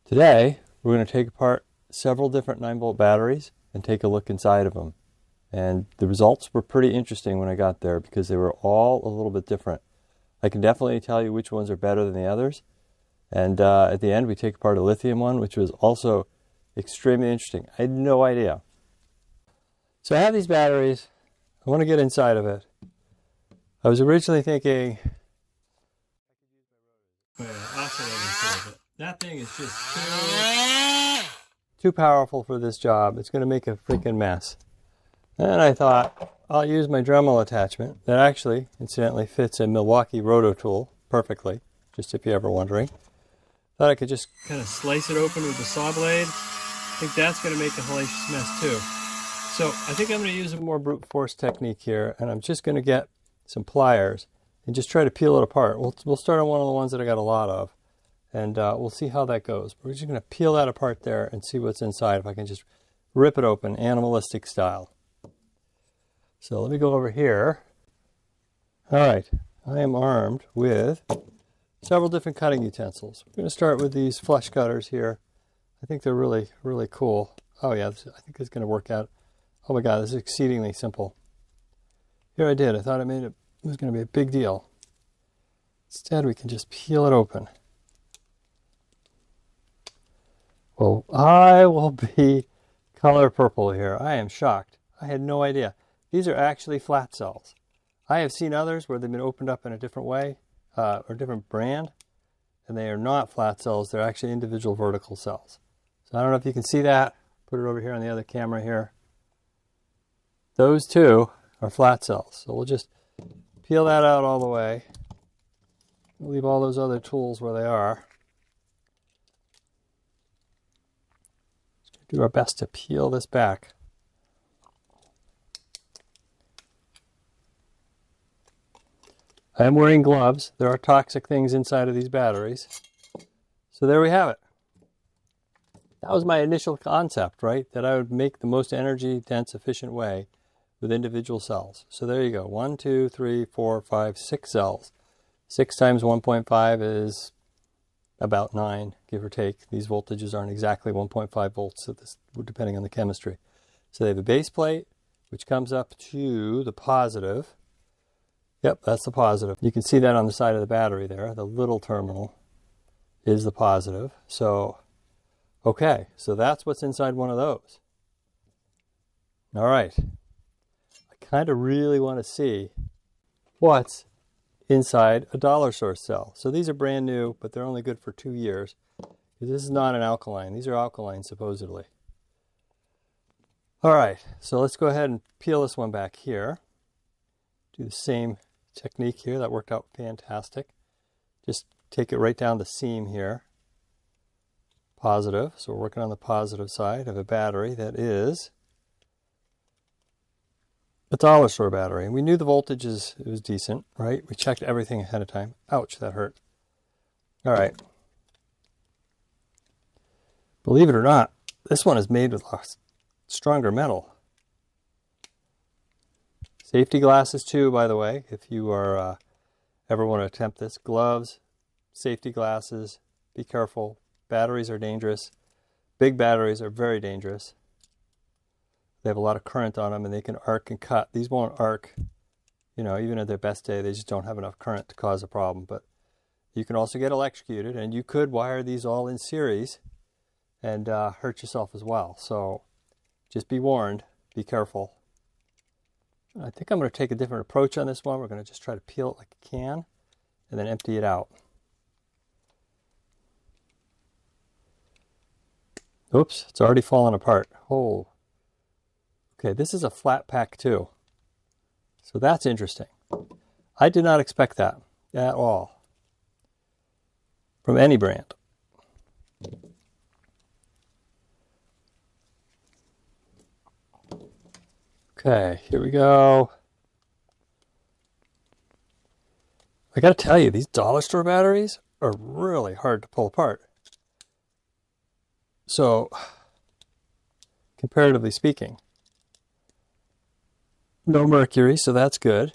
Today, we're going to take apart several different 9-volt batteries and take a look inside of them. And the results were pretty interesting when I got there because they were all a little bit different. I can definitely tell you which ones are better than the others. And at the end, we take apart a lithium one, which was also extremely interesting. I had no idea. So I have these batteries. I want to get inside of it. I was originally thinking, that thing is just too powerful for this job. It's going to make a freaking mess. And I thought, I'll use my Dremel attachment that actually, incidentally, fits a Milwaukee roto tool perfectly, just if you're ever wondering. Thought I could just kind of slice it open with the saw blade. I think that's going to make a hellacious mess too. So I think I'm going to use a more brute force technique here, and I'm just going to get some pliers and just try to peel it apart. We'll start on one of the ones that I got a lot of, and we'll see how that goes. We're just going to peel that apart there and see what's inside, if I can just rip it open, animalistic style. So let me go over here. All right, I am armed with several different cutting utensils. We're going to start with these flush cutters here. I think they're really, really cool. Oh yeah, I think it's going to work out. Oh my God, this is exceedingly simple. Here I did. I thought it was going to be a big deal. Instead, we can just peel it open. Well, I will be color purple here. I am shocked. I had no idea. These are actually flat cells. I have seen others where they've been opened up in a different way, or a different brand, and they are not flat cells. They're actually individual vertical cells. So I don't know if you can see that. Put it over here on the other camera here. Those two are flat cells. So we'll just peel that out all the way. We'll leave all those other tools where they are. Just do our best to peel this back. I am wearing gloves. There are toxic things inside of these batteries. So there we have it. That was my initial concept, right? That I would make the most energy dense, efficient way with individual cells. So there you go. 1, 2, 3, 4, 5, 6 cells. 6 times 1.5 is about 9, give or take. These voltages aren't exactly 1.5 volts, so this, depending on the chemistry. So they have a base plate, which comes up to the positive. Yep, that's the positive. You can see that on the side of the battery there. The little terminal is the positive. So, okay, so that's what's inside one of those. All right. I kind of really want to see what's inside a dollar source cell. So these are brand new, but they're only good for 2 years. This is not an alkaline. These are alkaline, supposedly. All right, so let's go ahead and peel this one back here. Do the same technique here. That worked out fantastic. Just take it right down the seam here. Positive. So we're working on the positive side of a battery that is a dollar store battery. And we knew the voltage it was decent, right? We checked everything ahead of time. Ouch, that hurt. All right. Believe it or not, this one is made with stronger metal. Safety glasses too, by the way, if you are ever want to attempt this. Gloves, safety glasses, be careful. Batteries are dangerous. Big batteries are very dangerous. They have a lot of current on them and they can arc and cut. These won't arc, you know, even at their best day, they just don't have enough current to cause a problem. But you can also get electrocuted, and you could wire these all in series and hurt yourself as well. So just be warned, be careful. I think I'm going to take a different approach on this one. We're going to just try to peel it like a can and then empty it out. Oops, it's already fallen apart. Oh. Okay, this is a flat pack too. So that's interesting. I did not expect that at all from any brand. Okay, here we go. I got to tell you, these dollar store batteries are really hard to pull apart. So, comparatively speaking, no mercury, so that's good.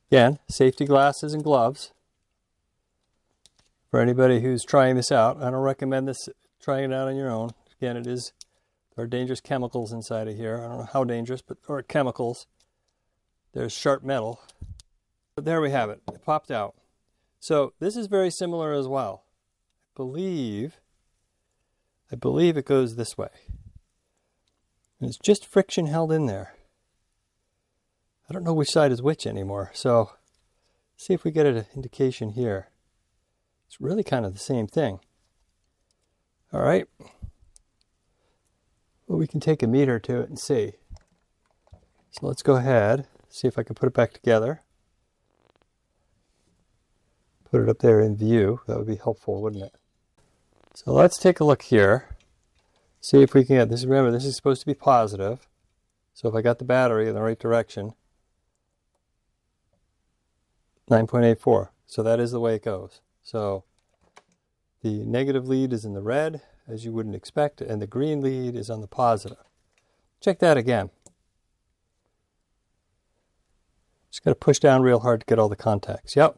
Again, safety glasses and gloves. For anybody who's trying this out, I don't recommend trying it out on your own. Again, there are dangerous chemicals inside of here. I don't know how dangerous, but there are chemicals. There's sharp metal. But there we have it. It popped out. So this is very similar as well. I believe it goes this way. And it's just friction held in there. I don't know which side is which anymore. So see if we get an indication here. It's really kind of the same thing. All right. Well, we can take a meter to it and see. So let's go ahead, see if I can put it back together. Put it up there in view. That would be helpful, wouldn't it? So let's take a look here. See if we can get this. Remember, this is supposed to be positive. So if I got the battery in the right direction, 9.84. So that is the way it goes. So the negative lead is in the red, as you wouldn't expect, and the green lead is on the positive. Check that again. Just got to push down real hard to get all the contacts. Yep.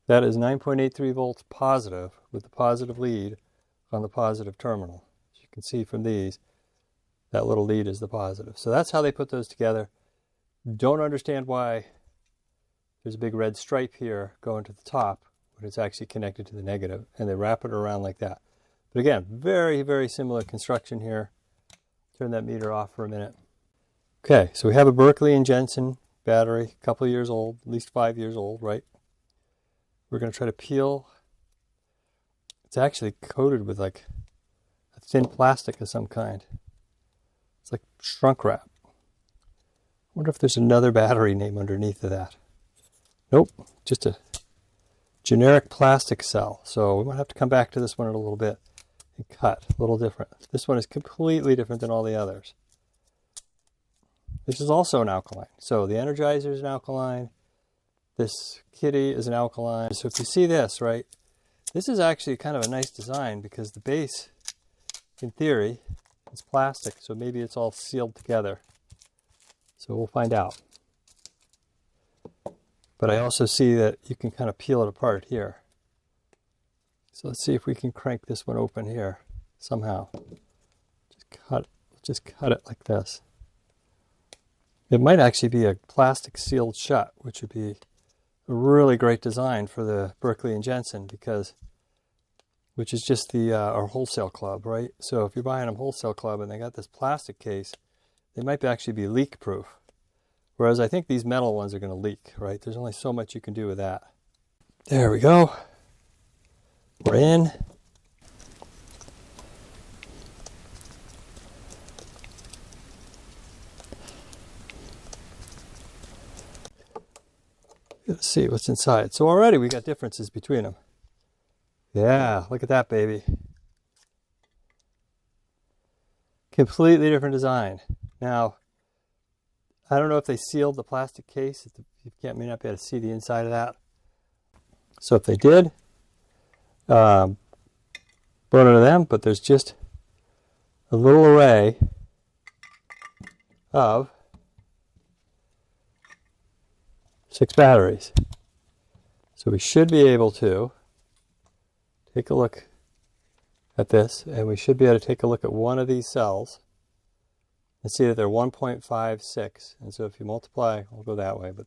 That is 9.83 volts positive with the positive lead on the positive terminal. As you can see from these, that little lead is the positive. So that's how they put those together. Don't understand why there's a big red stripe here going to the top when it's actually connected to the negative, and they wrap it around like that. But again, very, very similar construction here. Turn that meter off for a minute. Okay, so we have a Berkely and Jenson battery, a couple of years old, at least 5 years old, right? We're going to try to peel. It's actually coated with like a thin plastic of some kind. It's like shrunk wrap. I wonder if there's another battery name underneath of that. Nope, just a generic plastic cell. So we might have to come back to this one in a little bit and cut a little different. This one is completely different than all the others. This is also an alkaline. So the Energizer is an alkaline. This Kidde is an alkaline. So if you see this, right, this is actually kind of a nice design because the base, in theory, is plastic. So maybe it's all sealed together. So we'll find out. But I also see that you can kind of peel it apart here. So let's see if we can crank this one open here somehow. Just cut it like this. It might actually be a plastic sealed shut, which would be a really great design for the Berkely and Jenson, which is just our Wholesale club, right? So if you're buying a Wholesale club and they got this plastic case, they might actually be leak proof. Whereas I think these metal ones are going to leak, right? There's only so much you can do with that. There we go. We're in. Let's see what's inside. So already we got differences between them. Yeah, look at that, baby. Completely different design. Now, I don't know if they sealed the plastic case. You may not be able to see the inside of that. So if they did, bone to them, but there's just a little array of 6 batteries. So we should be able to take a look at this, and we should be able to take a look at one of these cells and see that they're 1.56. And so if you multiply, I'll go that way, but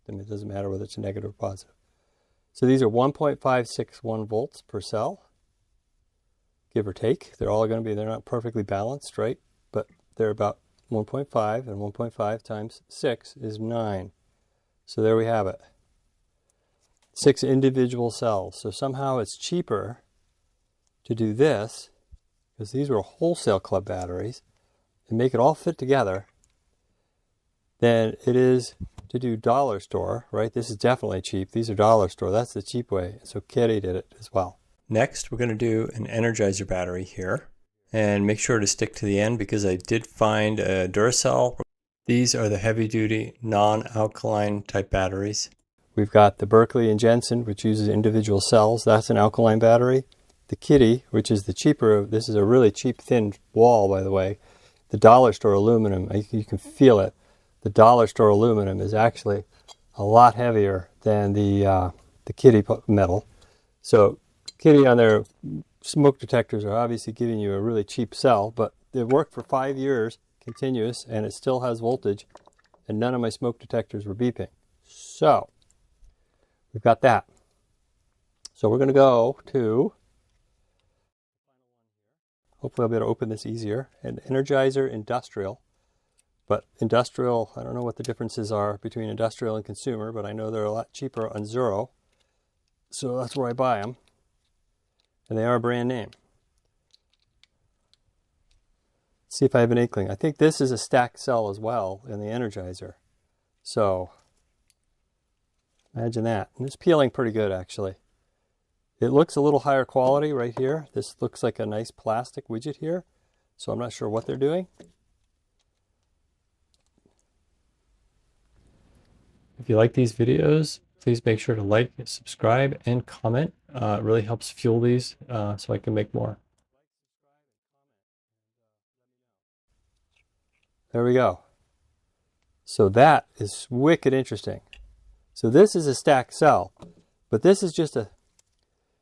then it doesn't matter whether it's a negative or positive. So these are 1.561 volts per cell, give or take. They're all going to be, they're not perfectly balanced, right? But they're about 1.5, and 1.5 times 6 is 9. So there we have it. 6 individual cells. So somehow it's cheaper to do this, because these were Wholesale club batteries, and make it all fit together, than it is to do dollar store, right? This is definitely cheap. These are dollar store. That's the cheap way. So Kidde did it as well. Next, we're going to do an Energizer battery here. And make sure to stick to the end because I did find a Duracell. These are the heavy-duty, non-alkaline type batteries. We've got the Berkely and Jenson, which uses individual cells. That's an alkaline battery. The Kidde, which is the cheaper, this is a really cheap, thin wall, by the way. The dollar store aluminum, you can feel it. The dollar store aluminum is actually a lot heavier than the Kidde metal. So Kidde on their smoke detectors are obviously giving you a really cheap cell, but they've worked for 5 years continuous and it still has voltage, and none of my smoke detectors were beeping. So we've got that. So we're going to go to, hopefully I'll be able to open this easier, an Energizer Industrial. But industrial, I don't know what the differences are between industrial and consumer, but I know they're a lot cheaper on Zero. So that's where I buy them. And they are a brand name. Let's see if I have an inkling. I think this is a stacked cell as well in the Energizer. So imagine that. And it's peeling pretty good actually. It looks a little higher quality right here. This looks like a nice plastic widget here. So I'm not sure what they're doing. If you like these videos, please make sure to like, subscribe, and comment. It really helps fuel these so I can make more. There we go. So that is wicked interesting. So this is a stacked cell, but this is just a,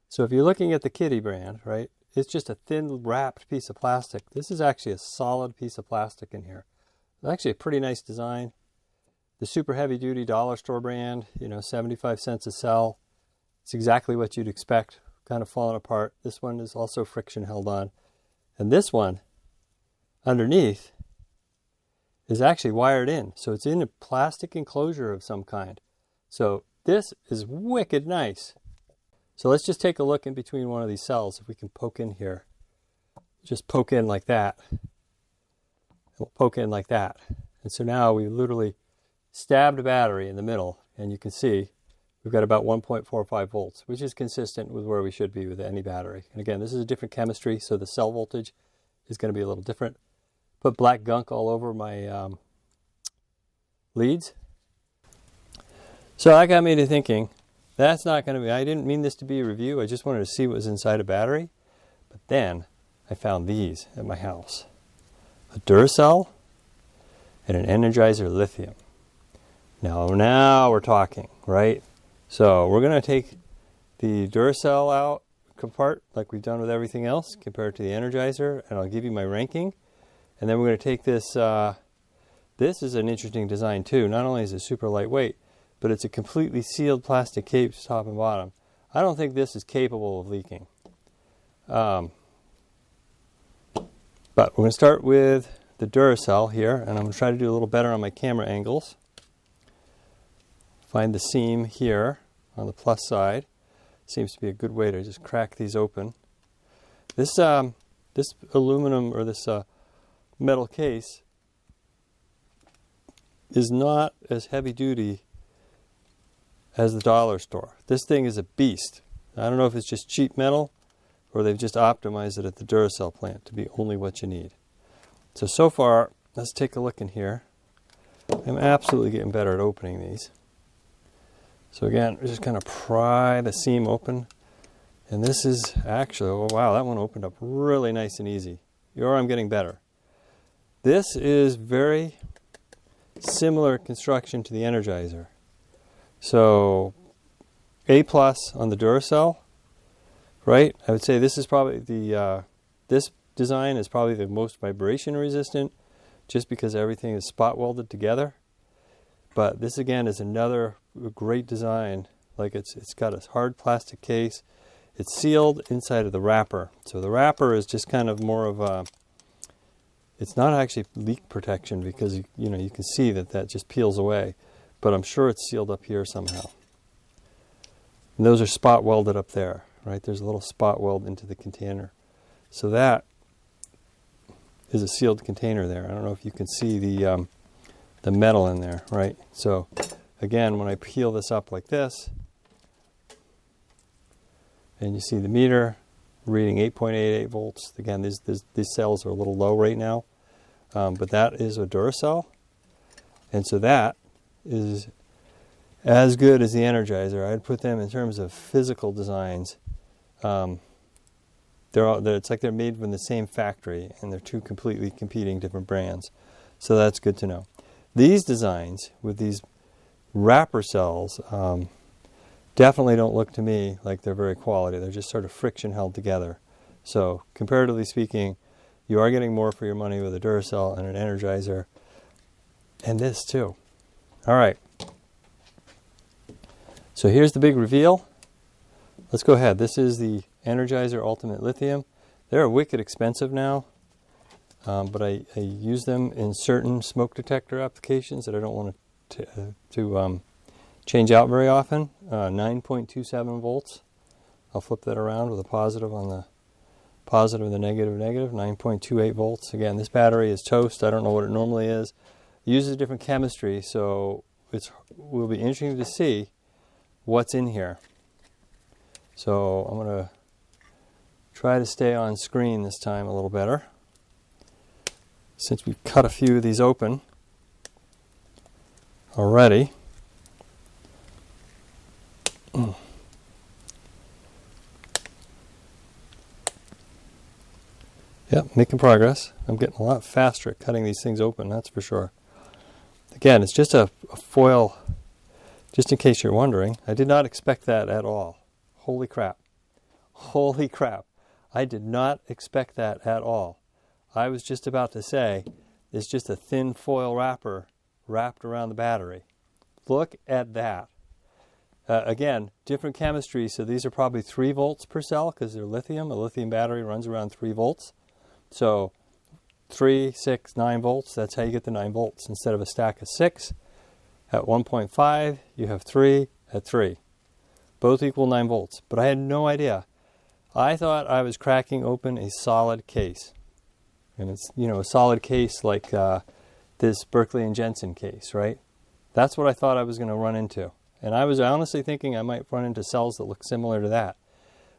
so if you're looking at the Kidde brand, right, it's just a thin wrapped piece of plastic. This is actually a solid piece of plastic in here. It's actually a pretty nice design. The super heavy duty dollar store brand, 75 cents a cell. It's exactly what you'd expect, kind of falling apart. This one is also friction held on. And this one, underneath, is actually wired in. So it's in a plastic enclosure of some kind. So this is wicked nice. So let's just take a look in between one of these cells, if we can poke in here. Just poke in like that. And we'll poke in like that. And so now we literally stabbed a battery in the middle, and you can see we've got about 1.45 volts, which is consistent with where we should be with any battery. And again, this is a different chemistry, so the cell voltage is going to be a little different. Put black gunk all over my leads. So that got me to thinking, that's not going to be, I didn't mean this to be a review, I just wanted to see what was inside a battery. But then I found these at my house. A Duracell and an Energizer Lithium. Now we're talking, right? So we're going to take the Duracell out apart like we've done with everything else compared to the Energizer, and I'll give you my ranking. And then we're going to take this, this is an interesting design too. Not only is it super lightweight, but it's a completely sealed plastic case top and bottom. I don't think this is capable of leaking. But we're going to start with the Duracell here, and I'm going to try to do a little better on my camera angles. Find the seam here on the plus side. Seems to be a good way to just crack these open. This this aluminum or this metal case is not as heavy duty as the dollar store. This thing is a beast. I don't know if it's just cheap metal or they've just optimized it at the Duracell plant to be only what you need. So far, let's take a look in here. I'm absolutely getting better at opening these. So again, we just kind of pry the seam open. And this is actually, oh wow, that one opened up really nice and easy. I'm getting better. This is very similar construction to the Energizer. So A+ on the Duracell, right? I would say this is probably the, this design is probably the most vibration resistant just because everything is spot welded together. But this again is another great design. Like it's got a hard plastic case. It's sealed inside of the wrapper. So the wrapper is just kind of more of a, it's not actually leak protection because you can see that just peels away. But I'm sure it's sealed up here somehow. And those are spot welded up there, right? There's a little spot weld into the container. So that is a sealed container there. I don't know if you can see the metal in there, right? So again, when I peel this up like this, and you see the meter reading 8.88 volts. Again, these cells are a little low right now, but that is a Duracell, and so that is as good as the Energizer. I'd put them in terms of physical designs. It's like they're made from the same factory, and they're two completely competing different brands. So that's good to know. These designs with these wrapper cells, definitely don't look to me like they're very quality. They're just sort of friction held together. So comparatively speaking, you are getting more for your money with a Duracell and an Energizer, and this too. All right. So here's the big reveal. Let's go ahead. This is the Energizer Ultimate Lithium. They're wicked expensive now, but I use them in certain smoke detector applications that I don't want to change out very often. 9.27 volts. I'll flip that around with a positive on the positive and the negative, 9.28 volts. Again, this battery is toast. I don't know what it normally is. It uses a different chemistry, so it will be interesting to see what's in here. So I'm going to try to stay on screen this time a little better, since we've cut a few of these open already. Yep, making progress. I'm getting a lot faster at cutting these things open, that's for sure. Again, it's just a foil, just in case you're wondering. I did not expect that at all. Holy crap. Holy crap. I did not expect that at all. I was just about to say, it's just a thin foil wrapper wrapped around the battery. Look at that. Again, different chemistry, so these are probably 3 volts per cell because they're lithium. A lithium battery runs around 3 volts. So 3, 6, 9 volts, that's how you get the 9 volts. Instead of a stack of 6 at 1.5, you have 3 at 3. Both equal 9 volts. But I had no idea. I thought I was cracking open a solid case. And it's, you know, a solid case like this Berkely and Jenson case, right? That's what I thought I was going to run into. And I was honestly thinking I might run into cells that look similar to that.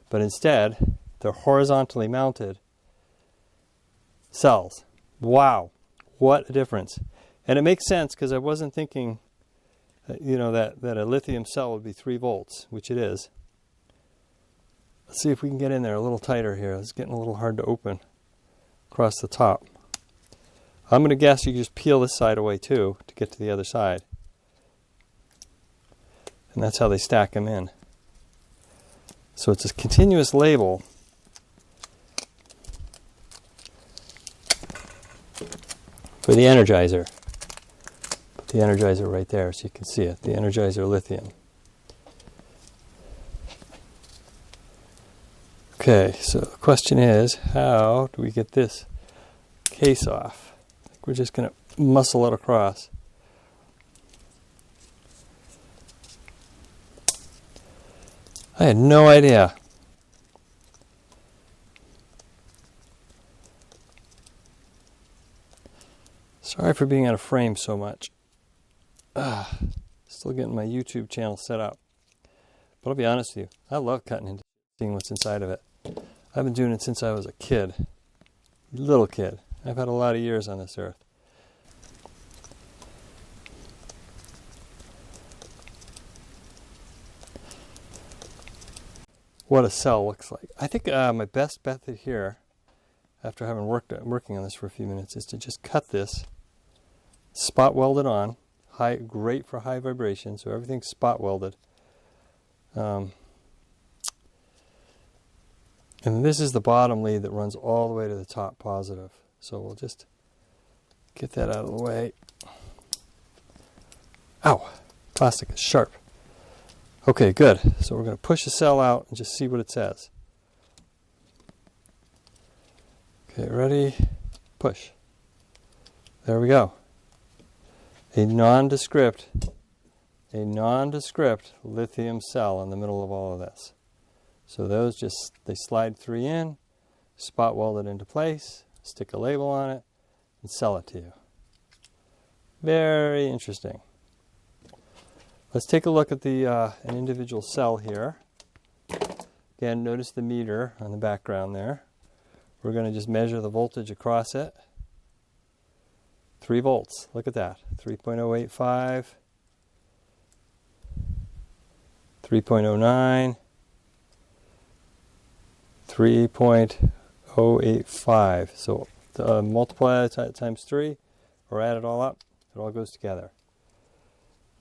But instead, they're horizontally mounted cells. Wow, what a difference. And it makes sense because I wasn't thinking, you know, that a lithium cell would be 3 volts, which it is. Let's see if we can get in there a little tighter here. It's getting a little hard to open across the top. I'm going to guess you just peel this side away too to get to the other side. And that's how they stack them in. So it's a continuous label. For the Energizer. Put the Energizer right there so you can see it. The Energizer Lithium. Okay, so the question is, how do we get this case off? I think we're just going to muscle it across. I had no idea. Sorry for being out of frame so much. Still getting my YouTube channel set up. But I'll be honest with you, I love cutting into seeing what's inside of it. I've been doing it since I was a kid. Little kid. I've had a lot of years on this earth. What a cell looks like. I think my best bet here, after having working on this for a few minutes, is to just cut this, spot weld it on, great for high vibration, so everything's spot welded. And this is the bottom lead that runs all the way to the top positive. So we'll just get that out of the way. Ow! Plastic is sharp. Okay, good. So we're going to push the cell out and just see what it says. Okay, ready? Push. There we go. A nondescript lithium cell in the middle of all of this. So those they slide 3 in, spot weld it into place, stick a label on it, and sell it to you. Very interesting. Let's take a look at an individual cell here. Again, notice the meter on the background there. We're going to just measure the voltage across it. 3 volts. Look at that. 3.085, 3.09, 3.085. So multiply that times 3 or add it all up. It all goes together.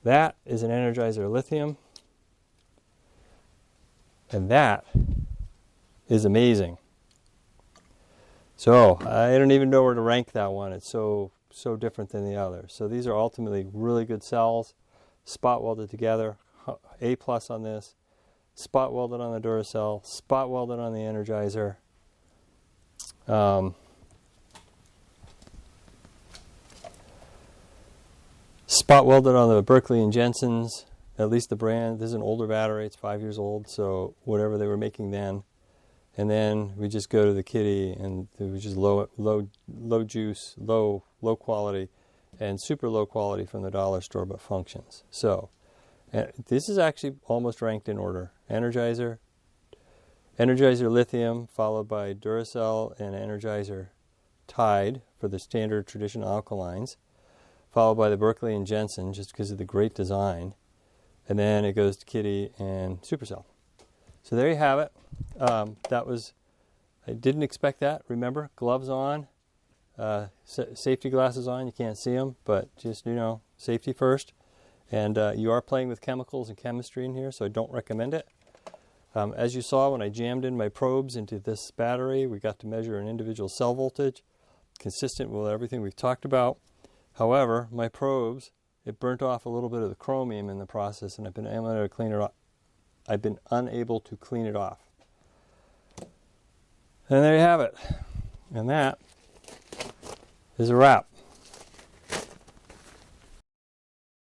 That is an Energizer Lithium. And that is amazing. So I don't even know where to rank that one. It's so different than the others. So these are ultimately really good cells, spot welded together, A+ on this, spot welded on the Duracell, spot welded on the Energizer. Spot welded on the Berkely and Jensons, at least the brand. This is an older battery, it's 5 years old, so whatever they were making then. And then we just go to the Kidde, and it was just low juice, low quality, and super low quality from the dollar store, but functions. So this is actually almost ranked in order. Energizer Lithium, followed by Duracell and Energizer tied for the standard traditional alkalines, followed by the Berkely and Jenson, just because of the great design. And then it goes to Kidde and Supercell. So there you have it. I didn't expect that. Remember, gloves on, safety glasses on. You can't see them, but just, safety first. And you are playing with chemicals and chemistry in here, so I don't recommend it. As you saw when I jammed in my probes into this battery, we got to measure an individual cell voltage, consistent with everything we've talked about. However, my probes, it burnt off a little bit of the chromium in the process, and I've been unable to clean it off. And there you have it. And that is a wrap.